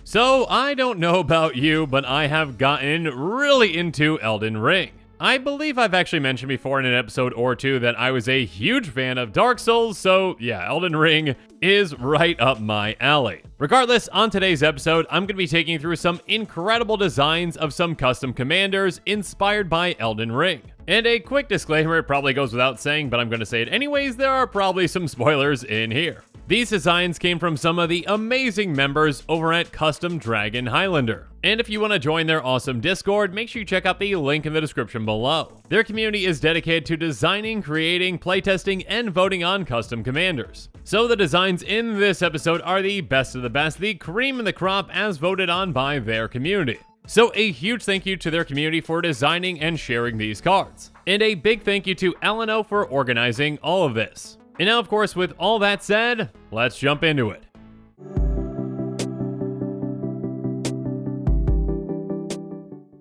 So, I don't know about you, but I have gotten really into Elden Ring. I believe I've actually mentioned before in an episode or two that I was a huge fan of Dark Souls, so yeah, Elden Ring is right up my alley. Regardless, on today's episode, I'm going to be taking you through some incredible designs of some custom commanders inspired by Elden Ring. And a quick disclaimer, it probably goes without saying, but I'm going to say it anyways, there are probably some spoilers in here. These designs came from some of the amazing members over at Custom Dragon Highlander. And if you want to join their awesome Discord, make sure you check out the link in the description below. Their community is dedicated to designing, creating, playtesting, and voting on custom commanders. So the designs in this episode are the best of the best, the cream of the crop as voted on by their community. So a huge thank you to their community for designing and sharing these cards. And a big thank you to LNO for organizing all of this. And now, of course, with all that said, let's jump into it.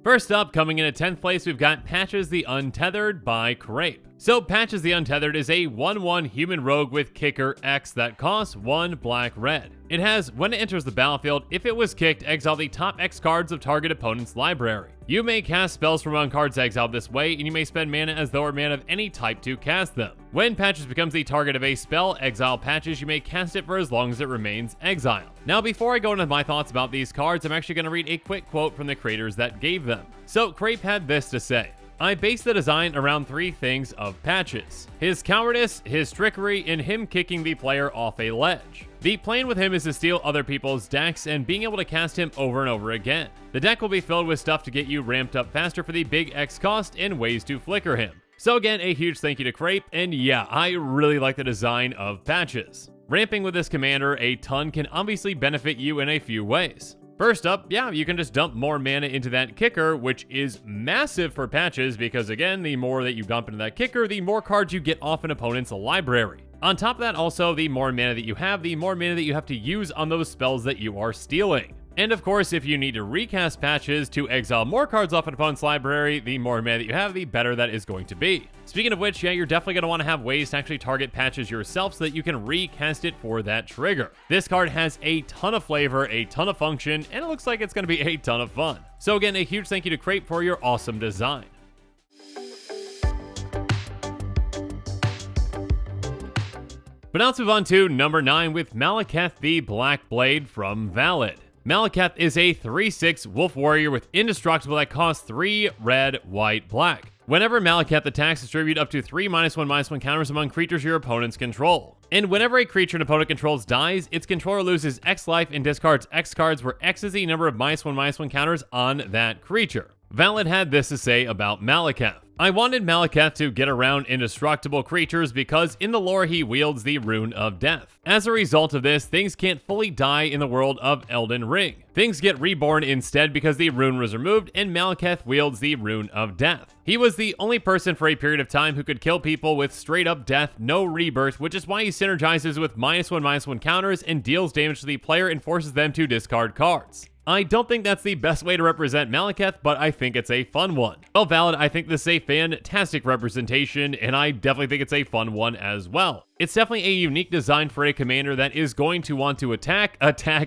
First up, coming in at 10th place, we've got Patches the Untethered by Crape. So Patches the Untethered is a 1/1 human rogue with kicker X that costs 1 black-red. It has, when it enters the battlefield, if it was kicked, exile the top X cards of target opponent's library. You may cast spells from on cards exiled this way, and you may spend mana as though or mana of any type to cast them. When Patches becomes the target of a spell, exile Patches, you may cast it for as long as it remains exiled. Now, before I go into my thoughts about these cards, I'm actually going to read a quick quote from the creators that gave them. So Crape had this to say: I base the design around 3 things of Patches: his cowardice, his trickery, and him kicking the player off a ledge. The plan with him is to steal other people's decks and being able to cast him over and over again. The deck will be filled with stuff to get you ramped up faster for the big X cost and ways to flicker him. So again, a huge thank you to Crape, and yeah, I really like the design of Patches. Ramping with this commander a ton can obviously benefit you in a few ways. First up, yeah, you can just dump more mana into that kicker, which is massive for Patches because again, the more that you dump into that kicker, the more cards you get off an opponent's library. On top of that, also, the more mana that you have, the more mana that you have to use on those spells that you are stealing. And of course, if you need to recast Patches to exile more cards off an opponent's library, the more mana that you have, the better that is going to be. Speaking of which, yeah, you're definitely going to want to have ways to actually target Patches yourself so that you can recast it for that trigger. This card has a ton of flavor, a ton of function, and it looks like it's going to be a ton of fun. So again, a huge thank you to Crape for your awesome design. But now let's move on to number 9 with Malacath the Black Blade from Valid. Malacath is a 3/6 wolf warrior with indestructible that costs 3 red, white, black. Whenever Malacath attacks, distribute up to 3 -1/-1 counters among creatures your opponents control. And whenever a creature an opponent controls dies, its controller loses X life and discards X cards, where X is the number of -1/-1 counters on that creature. Valid had this to say about Malacath: I wanted Malacath to get around indestructible creatures because in the lore he wields the Rune of Death. As a result of this, things can't fully die in the world of Elden Ring. Things get reborn instead because the rune was removed, and Malacath wields the Rune of Death. He was the only person for a period of time who could kill people with straight up death, no rebirth, which is why he synergizes with -1/-1 counters and deals damage to the player and forces them to discard cards. I don't think that's the best way to represent Malacath, but I think it's a fun one. Well, Valid, I think this is a fantastic representation, and I definitely think it's a fun one as well. It's definitely a unique design for a commander that is going to want to attack,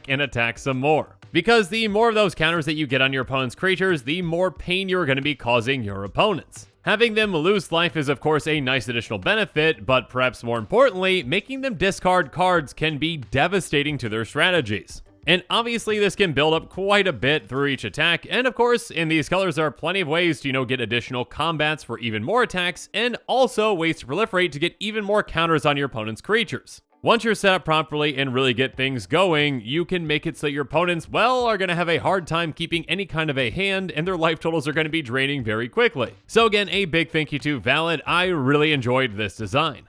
and attack some more. Because the more of those counters that you get on your opponent's creatures, the more pain you're going to be causing your opponents. Having them lose life is of course a nice additional benefit, but perhaps more importantly, making them discard cards can be devastating to their strategies. And obviously this can build up quite a bit through each attack, and of course in these colors there are plenty of ways to get additional combats for even more attacks, and also ways to proliferate to get even more counters on your opponent's creatures. Once you're set up properly and really get things going, you can make it so your opponents, well, are going to have a hard time keeping any kind of a hand, and their life totals are going to be draining very quickly. So again, a big thank you to Valid. I really enjoyed this design.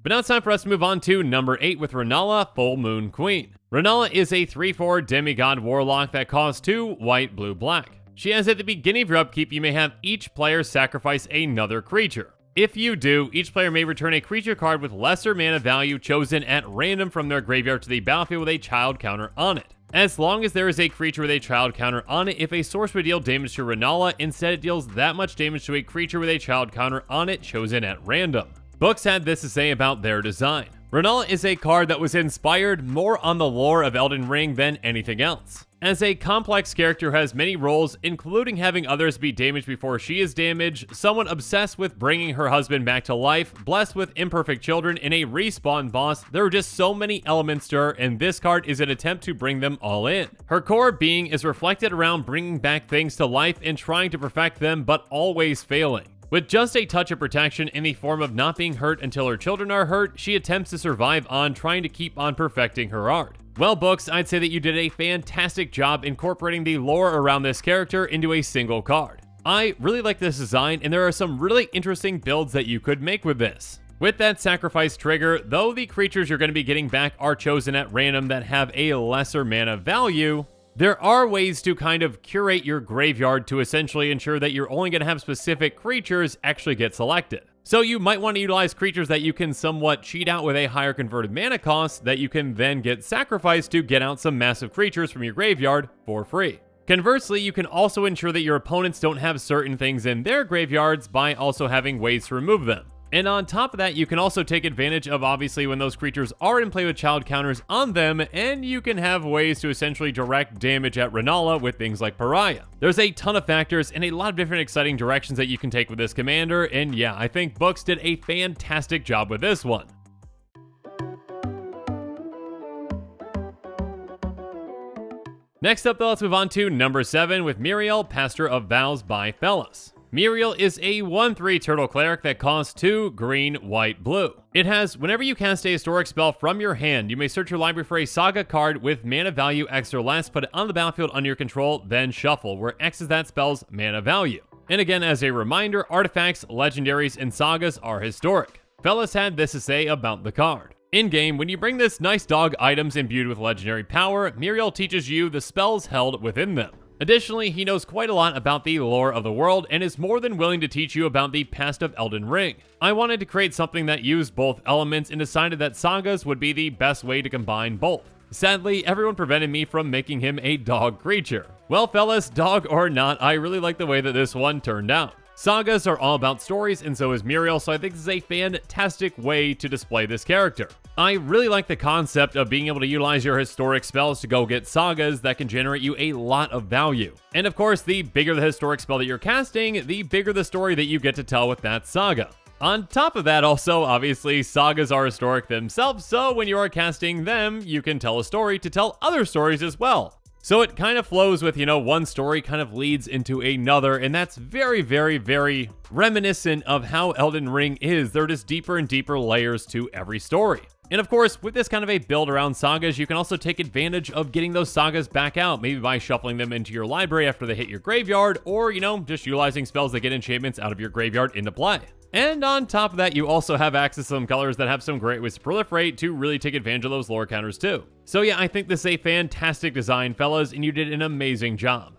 But now it's time for us to move on to number 8 with Ranala, Full Moon Queen. Ranala is a 3/4 demigod warlock that costs 2 white, blue, black. She has at the beginning of your upkeep, you may have each player sacrifice another creature. If you do, each player may return a creature card with lesser mana value chosen at random from their graveyard to the battlefield with a child counter on it. As long as there is a creature with a child counter on it, if a source would deal damage to Ranala, instead it deals that much damage to a creature with a child counter on it chosen at random. Books had this to say about their design. Ranala is a card that was inspired more on the lore of Elden Ring than anything else. As a complex character who has many roles, including having others be damaged before she is damaged, someone obsessed with bringing her husband back to life, blessed with imperfect children, and a respawn boss, there are just so many elements to her, and this card is an attempt to bring them all in. Her core being is reflected around bringing back things to life and trying to perfect them, but always failing. With just a touch of protection in the form of not being hurt until her children are hurt, she attempts to survive on trying to keep on perfecting her art. Well, Books, I'd say that you did a fantastic job incorporating the lore around this character into a single card. I really like this design, and there are some really interesting builds that you could make with this. With that sacrifice trigger, though the creatures you're going to be getting back are chosen at random that have a lesser mana value, there are ways to kind of curate your graveyard to essentially ensure that you're only going to have specific creatures actually get selected. So you might want to utilize creatures that you can somewhat cheat out with a higher converted mana cost that you can then get sacrificed to get out some massive creatures from your graveyard for free. Conversely, you can also ensure that your opponents don't have certain things in their graveyards by also having ways to remove them. And on top of that, you can also take advantage of obviously when those creatures are in play with child counters on them, and you can have ways to essentially direct damage at Ranala with things like Pariah. There's a ton of factors and a lot of different exciting directions that you can take with this commander, and yeah, I think Books did a fantastic job with this one. Next up though, let's move on to number 7 with Muriel, Pastor of Vows by Celavus. Muriel is a 1/3 turtle cleric that costs 2 green, white, blue. It has, whenever you cast a historic spell from your hand, you may search your library for a saga card with mana value X or less, put it on the battlefield under your control, then shuffle, where X is that spell's mana value. And again, as a reminder, artifacts, legendaries, and sagas are historic. Celavus had this to say about the card. In-game, when you bring this nice dog items imbued with legendary power, Muriel teaches you the spells held within them. Additionally, he knows quite a lot about the lore of the world and is more than willing to teach you about the past of Elden Ring. I wanted to create something that used both elements and decided that sagas would be the best way to combine both. Sadly, everyone prevented me from making him a dog creature. Well, fellas, dog or not, I really like the way that this one turned out. Sagas are all about stories, and so is Muriel, so I think this is a fantastic way to display this character. I really like the concept of being able to utilize your historic spells to go get sagas that can generate you a lot of value. And of course, the bigger the historic spell that you're casting, the bigger the story that you get to tell with that saga. On top of that, also, obviously, sagas are historic themselves, so when you are casting them, you can tell a story to tell other stories as well. So it kind of flows with, one story kind of leads into another, and that's very, very, very reminiscent of how Elden Ring is. There are just deeper and deeper layers to every story. And of course, with this kind of a build around sagas, you can also take advantage of getting those sagas back out, maybe by shuffling them into your library after they hit your graveyard, or, just utilizing spells that get enchantments out of your graveyard into play. And on top of that, you also have access to some colors that have some great ways to proliferate to really take advantage of those lore counters too. So yeah, I think this is a fantastic design, fellas, and you did an amazing job.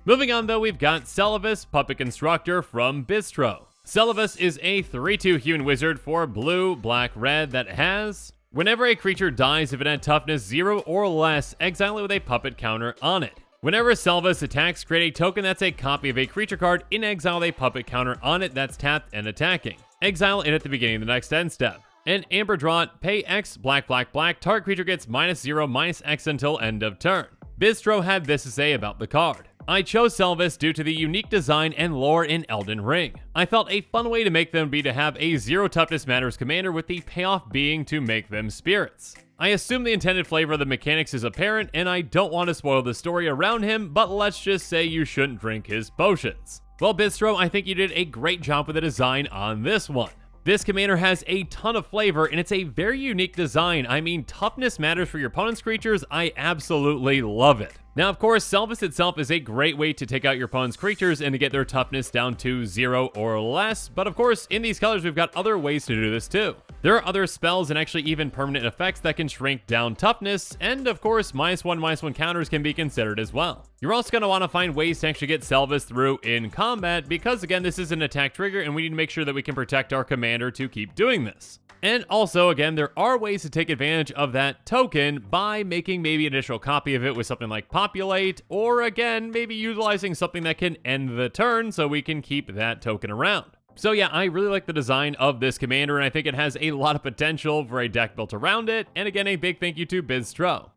Moving on though, we've got Celavus, Puppet Constructor from Bistro. Celavus is a 3/2 human wizard for blue, black, red that has, whenever a creature dies, if it had toughness 0 or less, exile it with a puppet counter on it. Whenever Celavus attacks, create a token that's a copy of a creature card in exile with a puppet counter on it that's tapped and attacking. Exile it at the beginning of the next end step. And Amber Draught, pay X, black, black, black, target creature gets -0, -X until end of turn. Bistro had this to say about the card. I chose Celavus due to the unique design and lore in Elden Ring. I felt a fun way to make them be to have a 0 toughness matters commander with the payoff being to make them spirits. I assume the intended flavor of the mechanics is apparent, and I don't want to spoil the story around him, but let's just say you shouldn't drink his potions. Well, Bistro, I think you did a great job with the design on this one. This commander has a ton of flavor, and it's a very unique design. I mean, toughness matters for your opponent's creatures. I absolutely love it. Now, of course, Celavus itself is a great way to take out your opponent's creatures and to get their toughness down to 0 or less, but of course, in these colors, we've got other ways to do this too. There are other spells and actually even permanent effects that can shrink down toughness, and of course, -1/-1 counters can be considered as well. You're also going to want to find ways to actually get Celavus through in combat, because again, this is an attack trigger, and we need to make sure that we can protect our commander to keep doing this. And also, again, there are ways to take advantage of that token by making maybe an additional copy of it with something like Populate, or again, maybe utilizing something that can end the turn so we can keep that token around. So yeah, I really like the design of this commander, and I think it has a lot of potential for a deck built around it. And again, a big thank you to Bistro.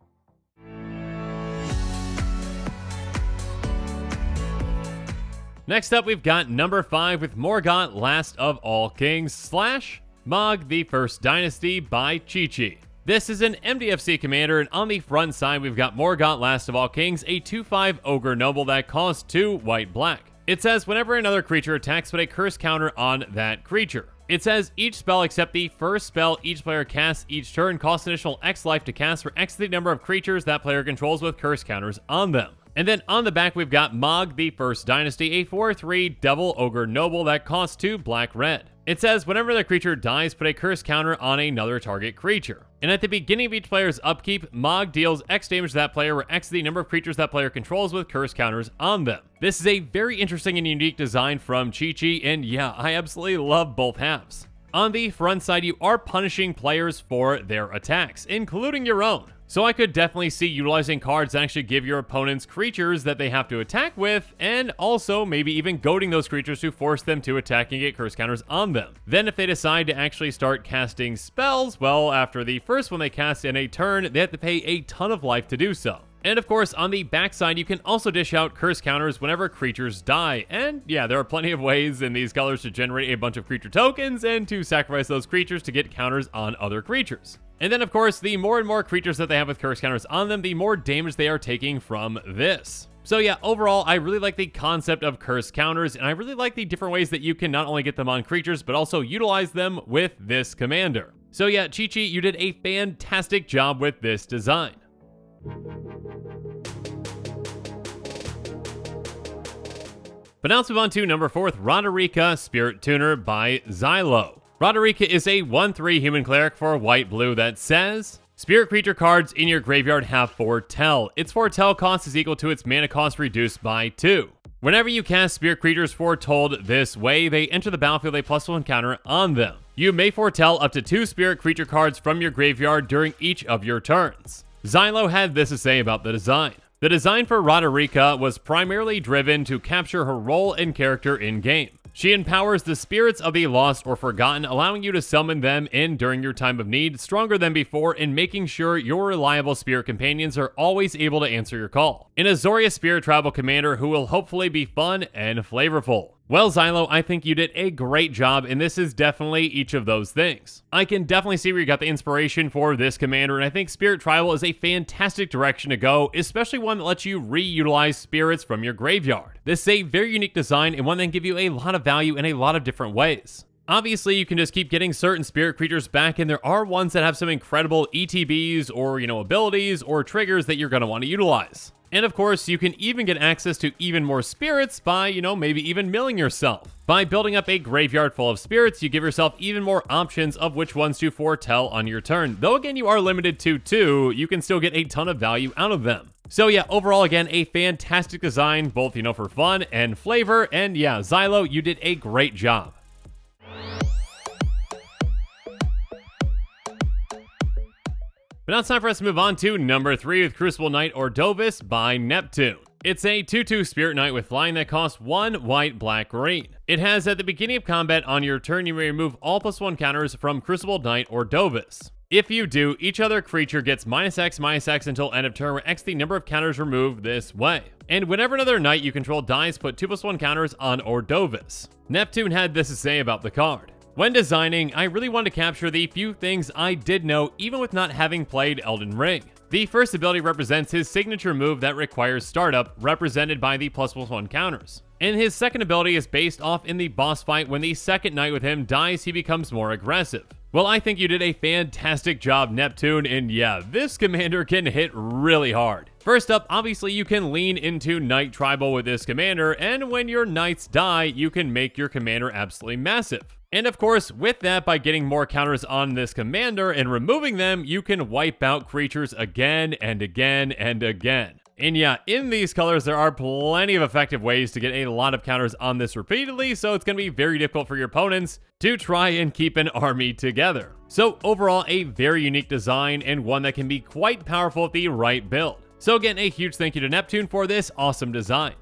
Next up, we've got number 5 with Morgott, Last of All Kings / Mog, the First Dynasty by Chi-Chi. This is an MDFC commander, and on the front side, we've got Morgott, Last of All Kings, a 2/5 Ogre Noble that costs 2 white-black. It says whenever another creature attacks, put a curse counter on that creature. It says each spell except the first spell each player casts each turn costs an additional X life to cast for X the number of creatures that player controls with curse counters on them. And then on the back, we've got Mog, the First Dynasty, a 4/3 double Ogre Noble that costs 2 black-red. It says whenever the creature dies, put a curse counter on another target creature. And at the beginning of each player's upkeep, Mog deals X damage to that player, where X is the number of creatures that player controls with curse counters on them. This is a very interesting and unique design from Chi-Chi, and yeah, I absolutely love both halves. On the front side, you are punishing players for their attacks, including your own. So I could definitely see utilizing cards that actually give your opponents creatures that they have to attack with, and also maybe even goading those creatures to force them to attack and get curse counters on them. Then if they decide to actually start casting spells, well, after the first one they cast in a turn, they have to pay a ton of life to do so. And of course, on the backside, you can also dish out curse counters whenever creatures die. And yeah, there are plenty of ways in these colors to generate a bunch of creature tokens and to sacrifice those creatures to get counters on other creatures. And then of course, the more and more creatures that they have with curse counters on them, the more damage they are taking from this. So yeah, overall, I really like the concept of curse counters, and I really like the different ways that you can not only get them on creatures, but also utilize them with this commander. So yeah, Chi-Chi, you did a fantastic job with this design. But now let's move on to number 4, Revorica, Spirit Tuner by Xylo. Revorica is a 1/3 human cleric for white-blue that says, spirit creature cards in your graveyard have foretell. Its foretell cost is equal to its mana cost reduced by 2. Whenever you cast spirit creatures foretold this way, they enter the battlefield with a +1 counter on them. You may foretell up to 2 spirit creature cards from your graveyard during each of your turns. Xylo had this to say about the design. The design for Revorica was primarily driven to capture her role and character in-game. She empowers the spirits of the lost or forgotten, allowing you to summon them in during your time of need, stronger than before, and making sure your reliable spirit companions are always able to answer your call. An Azorius Spirit Tribal Commander who will hopefully be fun and flavorful. Well, Xylo, I think you did a great job, and this is definitely each of those things. I can definitely see where you got the inspiration for this commander, and I think Spirit Tribal is a fantastic direction to go, especially one that lets you reutilize spirits from your graveyard. This is a very unique design, and one that can give you a lot of value in a lot of different ways. Obviously, you can just keep getting certain spirit creatures back, and there are ones that have some incredible ETBs or, abilities or triggers that you're going to want to utilize. And of course, you can even get access to even more spirits by, maybe even milling yourself. By building up a graveyard full of spirits, you give yourself even more options of which ones to foretell on your turn. Though again, you are limited to 2, you can still get a ton of value out of them. So yeah, overall, again, a fantastic design, both, for fun and flavor. And yeah, Xylo, you did a great job. But now it's time for us to move on to number 3 with Crucible Knight Ordovis by Neptune. It's a 2/2 Spirit Knight with flying that costs 1 white, black, green. It has at the beginning of combat on your turn, you may remove all +1 counters from Crucible Knight Ordovis. If you do, each other creature gets -X until end of turn, where X the number of counters removed this way. And whenever another knight you control dies, put 2 +1 counters on Ordovis. Neptune had this to say about the card. When designing, I really wanted to capture the few things I did know even with not having played Elden Ring. The first ability represents his signature move that requires startup, represented by the +1 counters. And his second ability is based off in the boss fight. When the second knight with him dies, he becomes more aggressive. Well, I think you did a fantastic job, Neptune, and yeah, this commander can hit really hard. First up, obviously you can lean into Knight Tribal with this commander, and when your knights die, you can make your commander absolutely massive. And of course, with that, by getting more counters on this commander and removing them, you can wipe out creatures again and again and again. And yeah, in these colors, there are plenty of effective ways to get a lot of counters on this repeatedly, so it's going to be very difficult for your opponents to try and keep an army together. So overall, a very unique design and one that can be quite powerful with the right build. So again, a huge thank you to Neptune for this awesome design.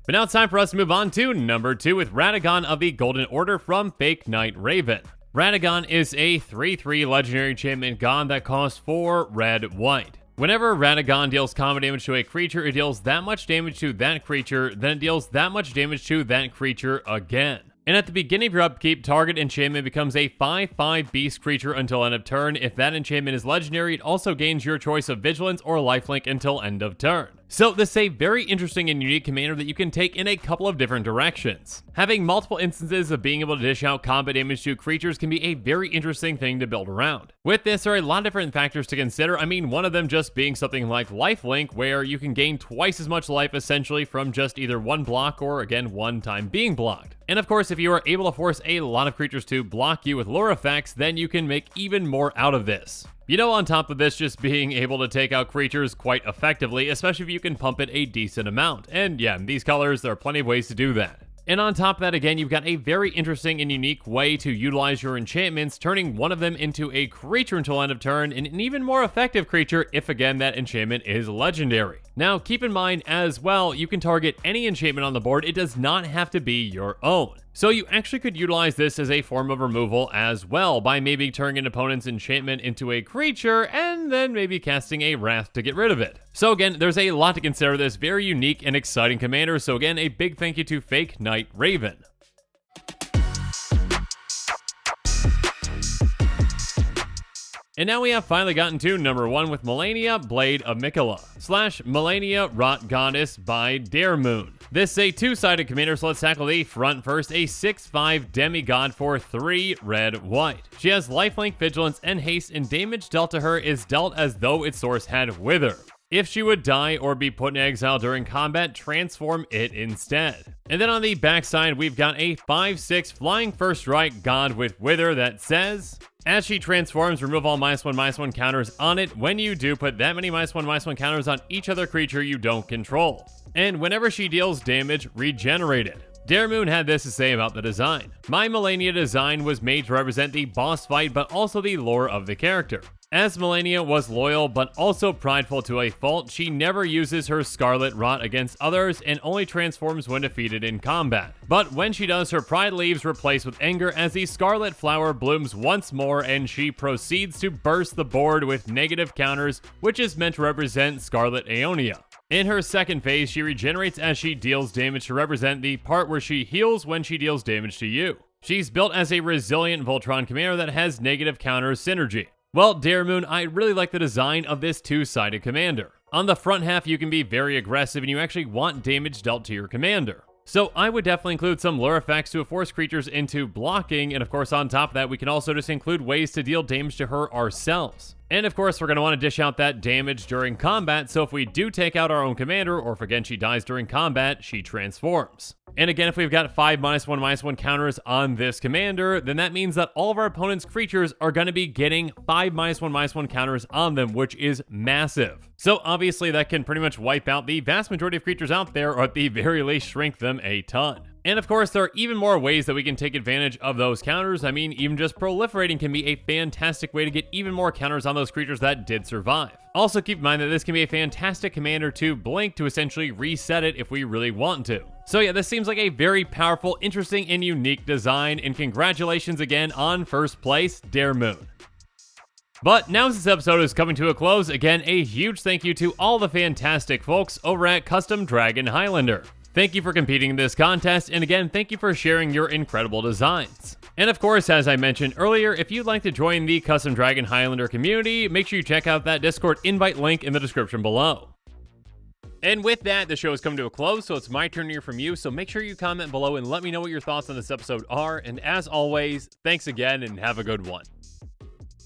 But now it's time for us to move on to number 2 with Radagon of the Golden Order from Fake Knight Raven. Radagon is a 3/3 legendary enchantment god that costs 4 red/white. Whenever Radagon deals combat damage to a creature, it deals that much damage to that creature, then it deals that much damage to that creature again. And at the beginning of your upkeep, target enchantment becomes a 5/5 beast creature until end of turn. If that enchantment is legendary, it also gains your choice of vigilance or lifelink until end of turn. So this is a very interesting and unique commander that you can take in a couple of different directions. Having multiple instances of being able to dish out combat damage to creatures can be a very interesting thing to build around. With this, there are a lot of different factors to consider. I mean, one of them just being something like lifelink, where you can gain twice as much life essentially from just either one block or, again, one time being blocked. And of course, if you are able to force a lot of creatures to block you with lure effects, then you can make even more out of this. You know, on top of this, just being able to take out creatures quite effectively, especially if you can pump it a decent amount. And yeah, in these colors, there are plenty of ways to do that. And on top of that, again, you've got a very interesting and unique way to utilize your enchantments, turning one of them into a creature until end of turn, and an even more effective creature if, again, that enchantment is legendary. Now, keep in mind as well, you can target any enchantment on the board. It does not have to be your own. So you actually could utilize this as a form of removal as well, by maybe turning an opponent's enchantment into a creature and then maybe casting a Wrath to get rid of it. So again, there's a lot to consider with this very unique and exciting commander, so again, a big thank you to Fake Knight Raven. And now we have finally gotten to number 1 with Melania, Blade of Mikola, / Melania, Rot Goddess by Daremoon. This is a 2-sided commander, so let's tackle the front first. A 6/5 demigod for 3 red/white. She has lifelink, vigilance, and haste, and damage dealt to her is dealt as though its source had wither. If she would die or be put in exile during combat, transform it instead. And then on the backside, we've got a 5/6 flying first strike god with wither that says, as she transforms, remove all -1/-1 counters on it. When you do, put that many -1/-1 counters on each other creature you don't control. And whenever she deals damage, regenerate it. Daremoon had this to say about the design. My Melania design was made to represent the boss fight, but also the lore of the character. As Melania was loyal, but also prideful to a fault, she never uses her Scarlet Rot against others and only transforms when defeated in combat. But when she does, her pride leaves replaced with anger as the Scarlet Flower blooms once more and she proceeds to burst the board with negative counters, which is meant to represent Scarlet Aeonia. In her second phase, she regenerates as she deals damage to represent the part where she heals when she deals damage to you. She's built as a resilient Voltron commander that has negative counter synergy. Well, Daremoon, I really like the design of this 2-sided commander. On the front half, you can be very aggressive and you actually want damage dealt to your commander. So I would definitely include some lure effects to force creatures into blocking, and of course on top of that, we can also just include ways to deal damage to her ourselves. And of course, we're going to want to dish out that damage during combat, so if we do take out our own commander, or if again she dies during combat, she transforms. And again, if we've got 5 -1/-1 counters on this commander, then that means that all of our opponent's creatures are going to be getting 5 -1/-1 counters on them, which is massive. So obviously that can pretty much wipe out the vast majority of creatures out there, or at the very least shrink them a ton. And of course, there are even more ways that we can take advantage of those counters. I mean, even just proliferating can be a fantastic way to get even more counters on those creatures that did survive. Also, keep in mind that this can be a fantastic commander to blink to essentially reset it if we really want to. So yeah, this seems like a very powerful, interesting, and unique design, and congratulations again on first place, Daremoon. But now as this episode is coming to a close, again, a huge thank you to all the fantastic folks over at Custom Dragon Highlander. Thank you for competing in this contest, and again, thank you for sharing your incredible designs. And of course, as I mentioned earlier, if you'd like to join the Custom Dragon Highlander community, make sure you check out that Discord invite link in the description below. And with that, the show has come to a close, so it's my turn to hear from you, so make sure you comment below and let me know what your thoughts on this episode are, and as always, thanks again and have a good one.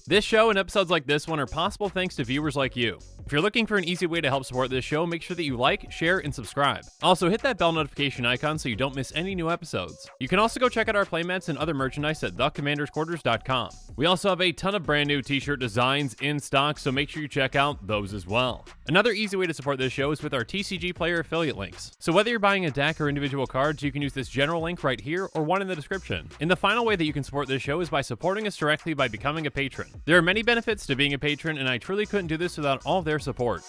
This show and episodes like this one are possible thanks to viewers like you. If you're looking for an easy way to help support this show, make sure that you like, share, and subscribe. Also, hit that bell notification icon so you don't miss any new episodes. You can also go check out our playmats and other merchandise at thecommandersquarters.com. We also have a ton of brand new t-shirt designs in stock, so make sure you check out those as well. Another easy way to support this show is with our TCG Player affiliate links. So whether you're buying a deck or individual cards, you can use this general link right here or one in the description. And the final way that you can support this show is by supporting us directly by becoming a patron. There are many benefits to being a patron, and I truly couldn't do this without all of their support.